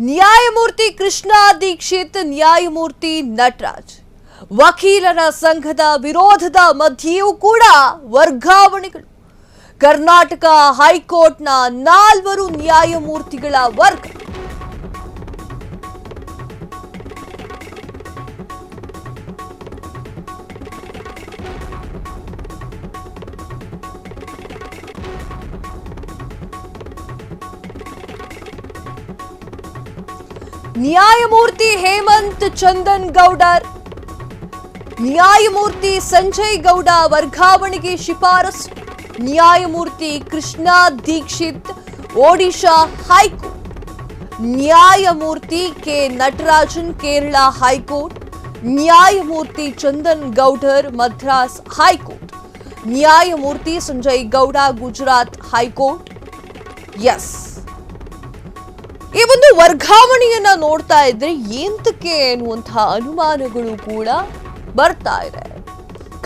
ನ್ಯಾಯಮೂರ್ತಿ ಕೃಷ್ಣ ದೀಕ್ಷಿತ್, ನ್ಯಾಯಮೂರ್ತಿ ನಟರಾಜ್ ವಕೀಲರ ಸಂಘದ ವಿರೋಧದ ಮಧ್ಯೆಯೂ ಕೂಡ ವರ್ಗಾವಣೆಗಳು. ಕರ್ನಾಟಕ ಹೈಕೋರ್ಟ್ನ 4 ನ್ಯಾಯಮೂರ್ತಿಗಳ ವರ್ಗ. ನ್ಯಾಯಮೂರ್ತಿ ಹೇಮಂತ್ ಚಂದನ್ ಗೌಡರ್, ನ್ಯಾಯಮೂರ್ತಿ ಸಂಜಯ್ ಗೌಡ ವರ್ಗಾವಣೆಗೆ ಶಿಫಾರಸು. ನ್ಯಾಯಮೂರ್ತಿ ಕೃಷ್ಣ ದೀಕ್ಷಿತ್ ಒಡಿಶಾ ಹೈಕೋರ್ಟ್, ನ್ಯಾಯಮೂರ್ತಿ ಕೆ ನಟರಾಜನ್ ಕೇರಳ ಹೈಕೋರ್ಟ್, ನ್ಯಾಯಮೂರ್ತಿ ಚಂದನ್ ಗೌಡರ್ ಮದ್ರಾಸ್ ಹೈಕೋರ್ಟ್, ನ್ಯಾಯಮೂರ್ತಿ ಸಂಜಯ್ ಗೌಡ ಗುಜರಾತ್ ಹೈಕೋರ್ಟ್. ಎಸ್, ಈ ಒಂದು ವರ್ಗಾವಣೆಯನ್ನ ನೋಡ್ತಾ ಇದ್ರೆ ಎಂತಕ್ಕೆ ಎನ್ನುವಂತಹ ಅನುಮಾನಗಳು ಕೂಡ ಬರ್ತಾ ಇದೆ.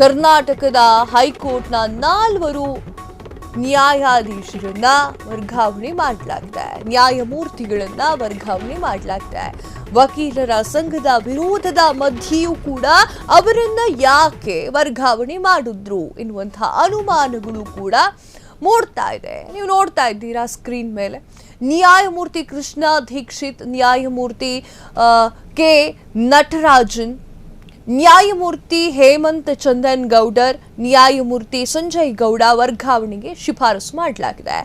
ಕರ್ನಾಟಕದ ಹೈಕೋರ್ಟ್ನ 4 ನ್ಯಾಯಾಧೀಶರನ್ನ ವರ್ಗಾವಣೆ ಮಾಡಲಾಗಿದೆ, ನ್ಯಾಯಮೂರ್ತಿಗಳನ್ನ ವರ್ಗಾವಣೆ ಮಾಡಲಾಗಿದೆ. ವಕೀಲರ ಸಂಘದ ವಿರೋಧದ ಮಧ್ಯೆಯೂ ಕೂಡ ಅವರನ್ನ ಯಾಕೆ ವರ್ಗಾವಣೆ ಮಾಡಿದ್ರು ಎನ್ನುವಂತಹ ಅನುಮಾನಗಳು ಕೂಡ ಮೂಡ್ತಾ ಇದೆ. ನೀವು ನೋಡ್ತಾ ಇದ್ದೀರಾ ಸ್ಕ್ರೀನ್ ಮೇಲೆ. ನ್ಯಾಯಮೂರ್ತಿ ಕೃಷ್ಣ ದೀಕ್ಷಿತ್, ನ್ಯಾಯಮೂರ್ತಿ ಕೆ ನಟರಾಜನ್, ನ್ಯಾಯಮೂರ್ತಿ ಹೇಮಂತ್ ಚಂದನ್ ಗೌಡರ್, ನ್ಯಾಯಮೂರ್ತಿ ಸಂಜಯ್ ಗೌಡ ವರ್ಗಾವಣೆಗೆ ಶಿಫಾರಸು ಮಾಡಲಾಗಿದೆ.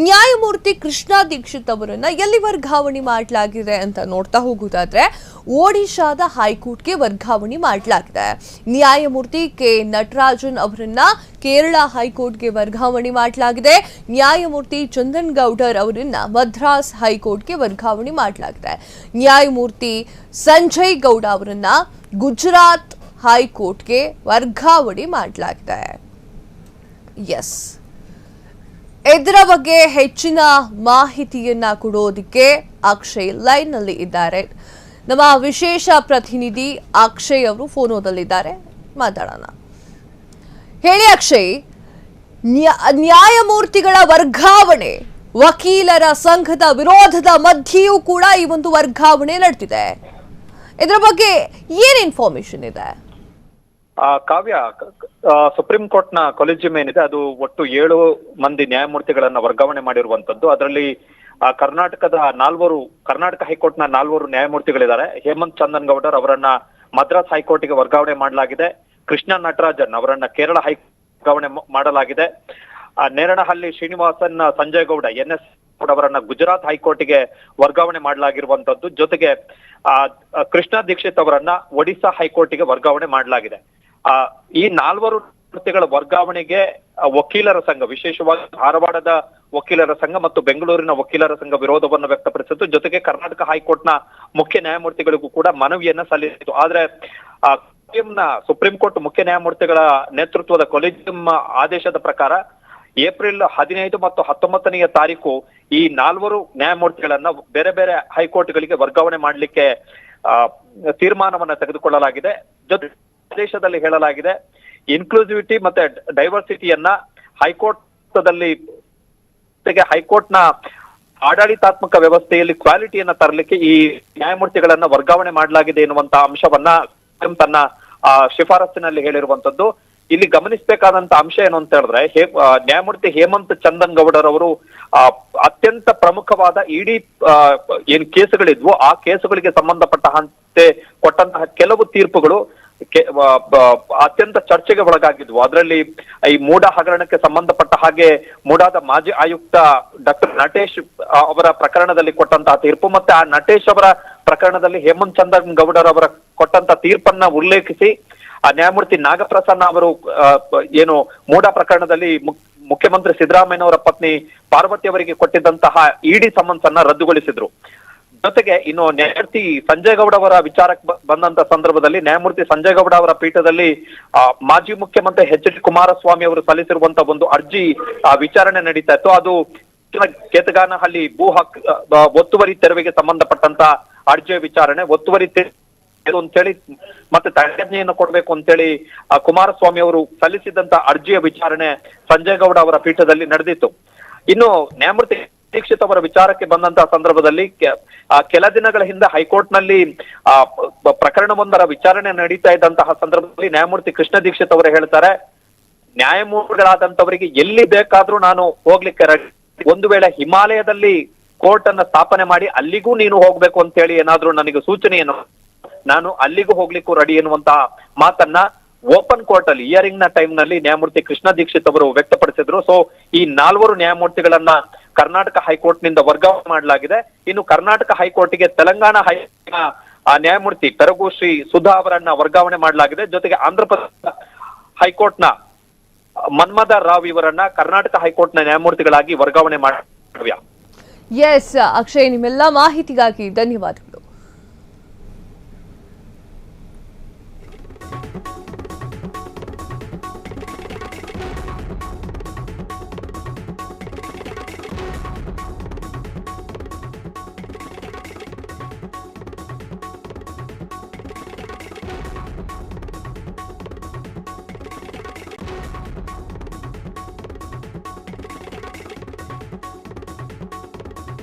ನ್ಯಾಯಮೂರ್ತಿ ಕೃಷ್ಣ ದೀಕ್ಷಿತ್ ಅವರನ್ನ ಎಲ್ಲಿ ವರ್ಗಾವಣೆ ಮಾಡಲಾಗಿದೆ ಅಂತ ನೋಡ್ತಾ ಹೋಗುವುದಾದ್ರೆ ಒಡಿಶಾದ ಹೈಕೋರ್ಟ್ಗೆ ವರ್ಗಾವಣೆ ಮಾಡಲಾಗಿದೆ. ನ್ಯಾಯಮೂರ್ತಿ ಕೆ ನಟರಾಜನ್ ಅವರನ್ನ ಕೇರಳ ಹೈಕೋರ್ಟ್ಗೆ ವರ್ಗಾವಣೆ ಮಾಡಲಾಗಿದೆ. ನ್ಯಾಯಮೂರ್ತಿ ಚಂದನ್ ಗೌಡರ್ ಅವರನ್ನ ಮದ್ರಾಸ್ ಹೈಕೋರ್ಟ್ಗೆ ವರ್ಗಾವಣೆ ಮಾಡಲಾಗಿದೆ. ನ್ಯಾಯಮೂರ್ತಿ ಸಂಜಯ್ ಗೌಡ ಅವರನ್ನ ಗುಜರಾತ್ ಹೈಕೋರ್ಟ್ಗೆ ವರ್ಗಾವಣೆ ಮಾಡಲಾಗಿದೆ. ಎಸ್, ಇದರ ಬಗ್ಗೆ ಹೆಚ್ಚಿನ ಮಾಹಿತಿಯನ್ನ ಕೊಡೋದಕ್ಕೆ ಅಕ್ಷಯ್ ಲೈನ್ ನಲ್ಲಿ ಇದ್ದಾರೆ. ನಮ್ಮ ವಿಶೇಷ ಪ್ರತಿನಿಧಿ ಅಕ್ಷಯ್ ಅವರು ಫೋನೋದಲ್ಲಿದ್ದಾರೆ, ಮಾತಾಡೋಣ. ಹೇಳಿ ಅಕ್ಷಯ್, ನ್ಯಾಯಮೂರ್ತಿಗಳ ವರ್ಗಾವಣೆ, ವಕೀಲರ ಸಂಘದ ವಿರೋಧದ ಮಧ್ಯೆಯೂ ಕೂಡ ಈ ಒಂದು ವರ್ಗಾವಣೆ ನಡೆದಿದೆ. ಇದರ ಬಗ್ಗೆ ಏನ್ ಇನ್ಫಾರ್ಮೇಶನ್ ಇದೆ? ಕಾವ್ಯ, ಸುಪ್ರೀಂ ಕೋರ್ಟ್ ನ ಕೊಲಿಜಿಯಂ ಏನಿದೆ ಅದು ಒಟ್ಟು 7 ಮಂದಿ ನ್ಯಾಯಮೂರ್ತಿಗಳನ್ನ ವರ್ಗಾವಣೆ ಮಾಡಿರುವಂತದ್ದು. ಅದರಲ್ಲಿ ಕರ್ನಾಟಕ ಹೈಕೋರ್ಟ್ ನ 4 ನ್ಯಾಯಮೂರ್ತಿಗಳಿದ್ದಾರೆ. ಹೇಮಂತ್ ಚಂದನ್ ಗೌಡರ್ ಅವರನ್ನ ಮದ್ರಾಸ್ ಹೈಕೋರ್ಟ್ಗೆ ವರ್ಗಾವಣೆ ಮಾಡಲಾಗಿದೆ. ಕೃಷ್ಣ ನಟರಾಜನ್ ಅವರನ್ನ ಕೇರಳ ಹೈಕೋರ್ಟ್ ವರ್ಗಾವಣೆ ಮಾಡಲಾಗಿದೆ. ನೇರಣಹಳ್ಳಿ ಶ್ರೀನಿವಾಸನ್ ಸಂಜಯ್ ಗೌಡ NS ಅವರನ್ನ ಗುಜರಾತ್ ಹೈಕೋರ್ಟ್ಗೆ ವರ್ಗಾವಣೆ ಮಾಡಲಾಗಿರುವಂತದ್ದು. ಜೊತೆಗೆ ಕೃಷ್ಣ ದೀಕ್ಷಿತ್ ಅವರನ್ನ ಒಡಿಶಾ ಹೈಕೋರ್ಟ್ಗೆ ವರ್ಗಾವಣೆ ಮಾಡಲಾಗಿದೆ. ಈ 4 ನ್ಯಾಯಮೂರ್ತಿಗಳ ವರ್ಗಾವಣೆಗೆ ವಕೀಲರ ಸಂಘ, ವಿಶೇಷವಾಗಿ ಧಾರವಾಡದ ವಕೀಲರ ಸಂಘ ಮತ್ತು ಬೆಂಗಳೂರಿನ ವಕೀಲರ ಸಂಘ ವಿರೋಧವನ್ನು ವ್ಯಕ್ತಪಡಿಸಿತ್ತು. ಜೊತೆಗೆ ಕರ್ನಾಟಕ ಹೈಕೋರ್ಟ್ನ ಮುಖ್ಯ ನ್ಯಾಯಮೂರ್ತಿಗಳಿಗೂ ಕೂಡ ಮನವಿಯನ್ನ ಸಲ್ಲಿಸಿತು. ಆದ್ರೆ ಸುಪ್ರೀಂ ಕೋರ್ಟ್ ಮುಖ್ಯ ನ್ಯಾಯಮೂರ್ತಿಗಳ ನೇತೃತ್ವದ ಕೊಲಿಜಿಯಂ ಆದೇಶದ ಪ್ರಕಾರ ಏಪ್ರಿಲ್ 15 ಮತ್ತು 19ನೇ ತಾರೀಕು ಈ 4 ನ್ಯಾಯಮೂರ್ತಿಗಳನ್ನ ಬೇರೆ ಬೇರೆ ಹೈಕೋರ್ಟ್ಗಳಿಗೆ ವರ್ಗಾವಣೆ ಮಾಡಲಿಕ್ಕೆ ತೀರ್ಮಾನವನ್ನ ತೆಗೆದುಕೊಳ್ಳಲಾಗಿದೆ. ಜೊತೆ ಆದೇಶದಲ್ಲಿ ಹೇಳಲಾಗಿದೆ, ಇನ್ಕ್ಲೂಸಿವಿಟಿ ಮತ್ತೆ ಡೈವರ್ಸಿಟಿಯನ್ನ ಹೈಕೋರ್ಟ್ನ ಆಡಳಿತಾತ್ಮಕ ವ್ಯವಸ್ಥೆಯಲ್ಲಿ ಕ್ವಾಲಿಟಿಯನ್ನ ತರಲಿಕ್ಕೆ ಈ ನ್ಯಾಯಮೂರ್ತಿಗಳನ್ನ ವರ್ಗಾವಣೆ ಮಾಡಲಾಗಿದೆ ಎನ್ನುವಂತ ಅಂಶವನ್ನ ತನ್ನ ಶಿಫಾರಸ್ಸಿನಲ್ಲಿ ಹೇಳಿರುವಂತದ್ದು. ಇಲ್ಲಿ ಗಮನಿಸಬೇಕಾದಂತ ಅಂಶ ಏನು ಅಂತ ಹೇಳಿದ್ರೆ, ನ್ಯಾಯಮೂರ್ತಿ ಹೇಮಂತ್ ಚಂದನ್ ಗೌಡರ್ ಅವರು ಅತ್ಯಂತ ಪ್ರಮುಖವಾದ ಇಡಿ ಏನ್ ಕೇಸುಗಳಿದ್ವು ಆ ಕೇಸುಗಳಿಗೆ ಸಂಬಂಧಪಟ್ಟಂತೆ ಕೊಟ್ಟಂತಹ ಕೆಲವು ತೀರ್ಪುಗಳು ಅತ್ಯಂತ ಚರ್ಚೆಗೆ ಒಳಗಾಗಿದ್ವು. ಅದರಲ್ಲಿ ಈ ಮೂಡ ಹಗರಣಕ್ಕೆ ಸಂಬಂಧಪಟ್ಟ ಹಾಗೆ ಮೂಡಾದ ಮಾಜಿ ಆಯುಕ್ತ ಡಾಕ್ಟರ್ ನಟೇಶ್ ಅವರ ಪ್ರಕರಣದಲ್ಲಿ ಕೊಟ್ಟಂತಹ ತೀರ್ಪು, ಮತ್ತೆ ಆ ನಟೇಶ್ ಅವರ ಪ್ರಕರಣದಲ್ಲಿ ಹೇಮಂತ್ ಚಂದನ್ ಗೌಡರ್ ಅವರ ಕೊಟ್ಟಂತ ತೀರ್ಪನ್ನ ಉಲ್ಲೇಖಿಸಿ ಆ ನ್ಯಾಯಮೂರ್ತಿ ನಾಗಪ್ರಸನ್ನ ಅವರು ಏನು ಮೂಡ ಪ್ರಕರಣದಲ್ಲಿ ಮುಖ್ಯಮಂತ್ರಿ ಸಿದ್ದರಾಮಯ್ಯನವರ ಪತ್ನಿ ಪಾರ್ವತಿ ಅವರಿಗೆ ಕೊಟ್ಟಿದ್ದಂತಹ ಇಡಿ ಸಮನ್ಸ್ ಅನ್ನ ರದ್ದುಗೊಳಿಸಿದ್ರು. ಜೊತೆಗೆ ಇನ್ನು ನ್ಯಾಯಮೂರ್ತಿ ಸಂಜಯ್ ಗೌಡ ಅವರ ವಿಚಾರಕ್ಕೆ ಬಂದಂತ ಸಂದರ್ಭದಲ್ಲಿ ನ್ಯಾಯಮೂರ್ತಿ ಸಂಜಯ್ ಗೌಡ ಅವರ ಪೀಠದಲ್ಲಿ ಮಾಜಿ ಮುಖ್ಯಮಂತ್ರಿ HD ಕುಮಾರಸ್ವಾಮಿ ಅವರು ಸಲ್ಲಿಸಿರುವಂತ ಒಂದು ಅರ್ಜಿ ವಿಚಾರಣೆ ನಡೀತಾ ಇತ್ತು. ಅದು ಕೇತಗಾನಹಳ್ಳಿ ಒತ್ತುವರಿ ತೆರವಿಗೆ ಸಂಬಂಧಪಟ್ಟಂತ ಅರ್ಜಿಯ ವಿಚಾರಣೆ, ಒತ್ತುವರಿ ಅಂತೇಳಿ ಮತ್ತೆ ತಡೆಯಾಜ್ಞೆಯನ್ನು ಕೊಡಬೇಕು ಅಂತೇಳಿ ಕುಮಾರಸ್ವಾಮಿ ಅವರು ಸಲ್ಲಿಸಿದಂತ ಅರ್ಜಿಯ ವಿಚಾರಣೆ ಸಂಜಯ್ ಗೌಡ ಅವರ ಪೀಠದಲ್ಲಿ ನಡೆದಿತ್ತು. ಇನ್ನು ನ್ಯಾಯಮೂರ್ತಿ ದೀಕ್ಷಿತ್ ಅವರ ವಿಚಾರಕ್ಕೆ ಬಂದಂತಹ ಸಂದರ್ಭದಲ್ಲಿ ಕೆಲ ದಿನಗಳ ಹಿಂದೆ ಹೈಕೋರ್ಟ್ ನಲ್ಲಿ ಪ್ರಕರಣವೊಂದರ ವಿಚಾರಣೆ ನಡೀತಾ ಇದ್ದಂತಹ ಸಂದರ್ಭದಲ್ಲಿ ನ್ಯಾಯಮೂರ್ತಿ ಕೃಷ್ಣ ದೀಕ್ಷಿತ್ ಅವರು ಹೇಳ್ತಾರೆ, ನ್ಯಾಯಮೂರ್ತಿಗಳಾದಂತವರಿಗೆ ಎಲ್ಲಿ ಬೇಕಾದ್ರೂ ನಾನು ಹೋಗ್ಲಿಕ್ಕೆ ರೆಡಿ. ಒಂದು ವೇಳೆ ಹಿಮಾಲಯದಲ್ಲಿ ಕೋರ್ಟ್ ಅನ್ನ ಸ್ಥಾಪನೆ ಮಾಡಿ ಅಲ್ಲಿಗೂ ನೀನು ಹೋಗ್ಬೇಕು ಅಂತ ಹೇಳಿ ಏನಾದ್ರೂ ನನಗೆ ಸೂಚನೆಯನ್ನು, ನಾನು ಅಲ್ಲಿಗೂ ಹೋಗ್ಲಿಕ್ಕೂ ರೆಡಿ ಎನ್ನುವಂತಹ ಮಾತನ್ನ ಓಪನ್ ಕೋರ್ಟ್ ಅಲ್ಲಿ ಹಿಯರಿಂಗ್ ನ ಟೈಮ್ ನಲ್ಲಿ ನ್ಯಾಯಮೂರ್ತಿ ಕೃಷ್ಣ ದೀಕ್ಷಿತ್ ಅವರು ವ್ಯಕ್ತಪಡಿಸಿದ್ರು. ಸೊ ಈ 4 ನ್ಯಾಯಮೂರ್ತಿಗಳನ್ನ ಕರ್ನಾಟಕ ಹೈಕೋರ್ಟ್ ನಿಂದ ವರ್ಗಾವಣೆ ಮಾಡಲಾಗಿದೆ. ಇನ್ನು ಕರ್ನಾಟಕ ಹೈಕೋರ್ಟ್ಗೆ ತೆಲಂಗಾಣ ಹೈಕೋರ್ಟ್ನ ನ್ಯಾಯಮೂರ್ತಿ ಪೆರಗು ಶ್ರೀ ಸುಧಾ ಅವರನ್ನ ವರ್ಗಾವಣೆ ಮಾಡಲಾಗಿದೆ. ಜೊತೆಗೆ ಆಂಧ್ರ ಪ್ರದೇಶ ಹೈಕೋರ್ಟ್ನ ಮನ್ಮದ ರಾವ್ ಇವರನ್ನ ಕರ್ನಾಟಕ ಹೈಕೋರ್ಟ್ನ ನ್ಯಾಯಮೂರ್ತಿಗಳಾಗಿ ವರ್ಗಾವಣೆ ಮಾಡಿದ್ವಿ. ಎಸ್ ಅಕ್ಷಯ್, ನಿಮ್ಮೆಲ್ಲ ಮಾಹಿತಿಗಾಗಿ ಧನ್ಯವಾದ.